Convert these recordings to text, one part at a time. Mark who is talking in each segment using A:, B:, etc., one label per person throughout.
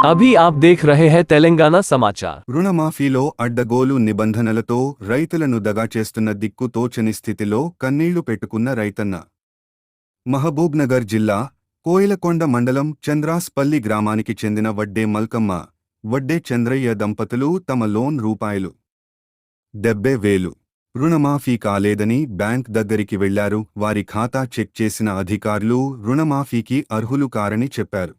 A: अभी आप देख रहे हैं तेलंगाना समाचार।
B: రుణమాఫీలో అడ్డగోలు నిబంధనలతో రైతులను దగా చేస్తున్న దిక్కుతోచని స్థితిలో కన్నీళ్లు పెట్టుకున్న రైతన్న. మహబూబ్నగర్ జిల్లా కోయిలకొండ మండలం చంద్రాస్పల్లి గ్రామానికి చెందిన వడ్డే మల్కమ్మ, వడ్డే చంద్రయ్య దంపతులు తమ లోన్ రూపాయలు 70,000 రుణమాఫీ కాలేదని బ్యాంక్ దగ్గరికి వెళ్లారు. వారి ఖాతా చెక్ చేసిన అధికారులు రుణమాఫీకి అర్హులు కారని చెప్పారు.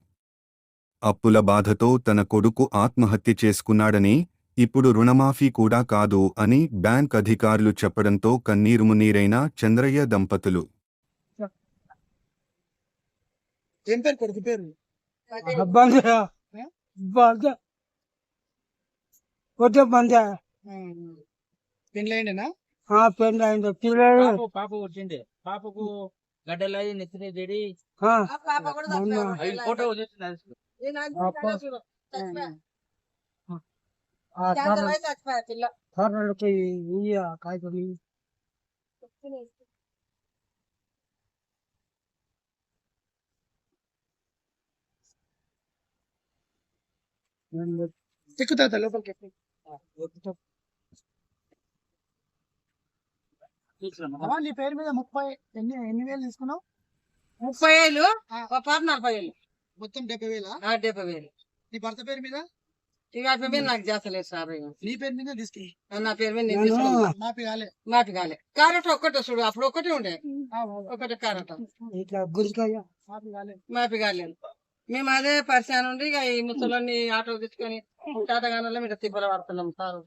B: అప్పుల బాధతో తన కొడుకు ఆత్మహత్య చేసుకున్నాడని, ఇప్పుడు రుణమాఫీ కూడా కాదు అని బ్యాంక్ అధికారులు చెప్పడంతో కన్నీరుమున్నీరైన చంద్రయ్య దంపతులు.
C: ఏం పేరు కొడుకు పేరు? పెళ్ళైండేనా?
D: పెళ్ళైంది పిల్లలు
E: పాప వచ్చింది. పాపకు గడ్డలై నెత్తిన చెడి ఫోటో వచ్చేసింది.
D: కాయకొని
C: ఎక్కుతా లోపలికి నీ పేరు మీద 30 ఎన్ని వేలు తీసుకున్నావు?
F: 30,000 పాప 40,000
C: మొత్తం 70,000.
F: 70,000.
C: నీ భర్త పేరు మీద?
F: ఇక ఆ పేరు మీద నాకు చేస్తలేదు సార్.
C: నీ పేరు మీద తీసుకున్నా?
F: నా పేరు మీద నేను తీసుకున్నాను.
C: మాపి కాలే.
F: మాపి కాలే. కారట ఒక్కటే చూడు, అప్పుడు ఒకటే ఉండే, ఒకటే కారట
D: ఇట్లా గురికాయ
C: మాపి కాలే.
F: మాపి కాలేదు. మేము అదే పరిచయం నుండి ఇక ఈ ముసలోని ఆటో తీసుకొని తాతగానలో మీరు తిప్పలు పడుతున్నాం సార్.